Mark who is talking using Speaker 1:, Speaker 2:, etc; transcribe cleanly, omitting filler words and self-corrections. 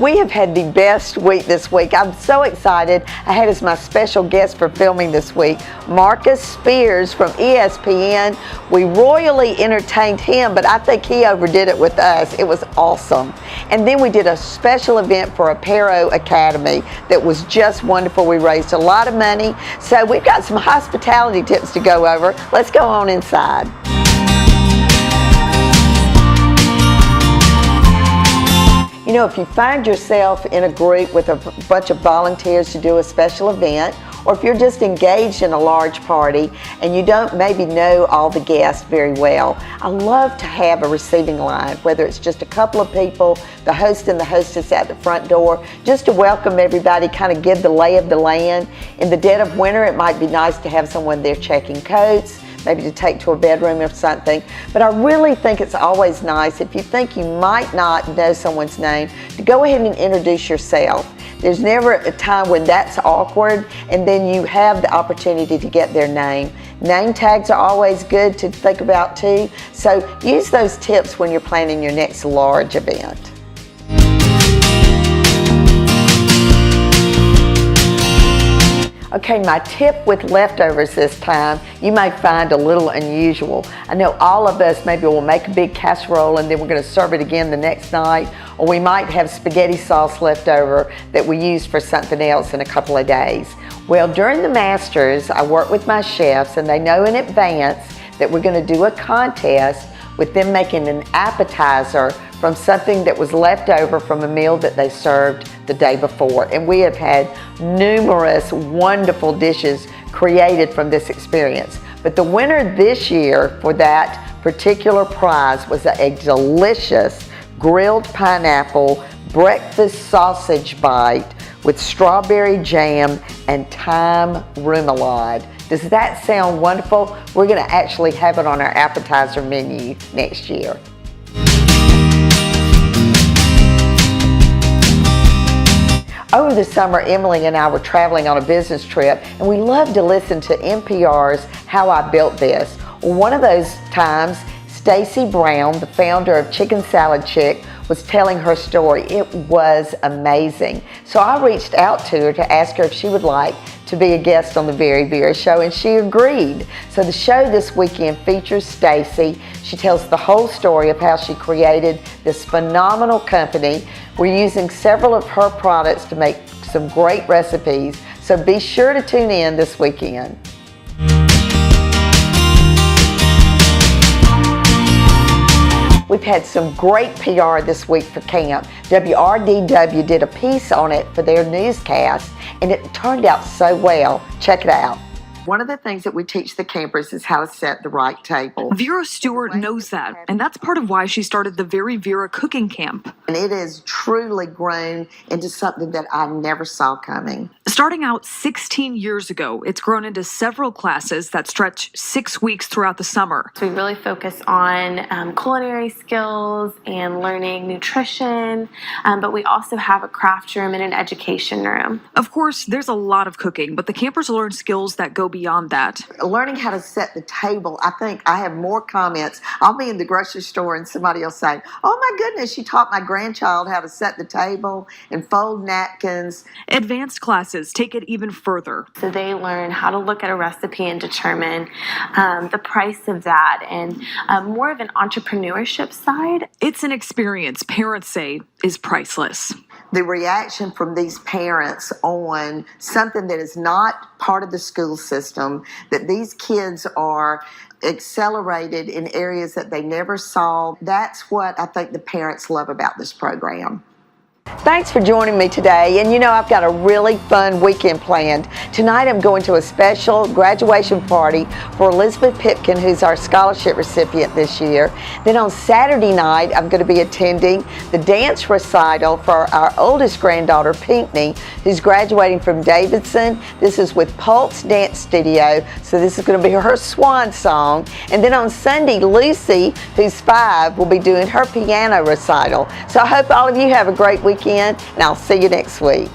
Speaker 1: We have had the best week this week. I'm so excited. I had as my special guest for filming this week, Marcus Spears from ESPN. We royally entertained him, but I think he overdid it with us. It was awesome. And then we did a special event for Apero Academy that was just wonderful. We raised a lot of money. So we've got some hospitality tips to go over. Let's go on inside. You know, if you find yourself in a group with a bunch of volunteers to do a special event, or if you're just engaged in a large party and you don't maybe know all the guests very well, I love to have a receiving line, whether it's just a couple of people, the host and the hostess at the front door, just to welcome everybody, kind of give the lay of the land. In the dead of winter, it might be nice to have someone there checking coats, maybe to take to a bedroom or something. But I really think it's always nice, if you think you might not know someone's name, to go ahead and introduce yourself. There's never a time when that's awkward, and then you have the opportunity to get their name. Name tags are always good to think about too, so use those tips when you're planning your next large event. Okay, my tip with leftovers this time, you may find a little unusual. I know all of us maybe will make a big casserole and then we're going to serve it again the next night, or we might have spaghetti sauce left over that we use for something else in a couple of days. Well, during the Masters, I work with my chefs and they know in advance that we're going to do a contest with them making an appetizer from something that was left over from a meal that they served the day before. And we have had numerous wonderful dishes created from this experience. But the winner this year for that particular prize was a delicious grilled pineapple breakfast sausage bite with strawberry jam and thyme remoulade. Does that sound wonderful? We're going to actually have it on our appetizer menu next year. Over the summer, Emily and I were traveling on a business trip, and we loved to listen to NPR's How I Built This. Well, one of those times, Stacy Brown, the founder of Chicken Salad Chick, was telling her story. It was amazing. So I reached out to her to ask her if she would like to be a guest on the VeryVera show, and she agreed. So the show this weekend features Stacy. She tells the whole story of how she created this phenomenal company. We're using several of her products to make some great recipes, so be sure to tune in this weekend. We've had some great PR this week for camp. WRDW did a piece on it for their newscast, and it turned out so well. Check it out. One of the things that we teach the campers is how to set the right table.
Speaker 2: Vera Stewart knows that, and that's part of why she started the VeryVera cooking camp.
Speaker 1: And it has truly grown into something that I never saw coming.
Speaker 2: Starting out 16 years ago, it's grown into several classes that stretch 6 weeks throughout the summer.
Speaker 3: So we really focus on culinary skills and learning nutrition, but we also have a craft room and an education room.
Speaker 2: Of course, there's a lot of cooking, but the campers learn skills that go beyond that.
Speaker 1: Learning how to set the table, I think I have more comments. I'll be in the grocery store and somebody will say, oh my goodness, she taught my grandchild how to set the table and fold napkins.
Speaker 2: Advanced classes take it even further.
Speaker 3: So they learn how to look at a recipe and determine the price of that, and more of an entrepreneurship side.
Speaker 2: It's an experience parents say is priceless.
Speaker 1: The reaction from these parents on something that is not part of the school system, that these kids are accelerated in areas that they never saw, that's what I think the parents love about this program. Thanks for joining me today, and you know I've got a really fun weekend planned. Tonight I'm going to a special graduation party for Elizabeth Pipkin, who's our scholarship recipient this year. Then on Saturday night I'm going to be attending the dance recital for our oldest granddaughter Pinkney, who's graduating from Davidson. This is with Pulse Dance Studio, so this is going to be her swan song. And then on Sunday, Lucy, who's 5, will be doing her piano recital. So I hope all of you have a great weekend, and I'll see you next week.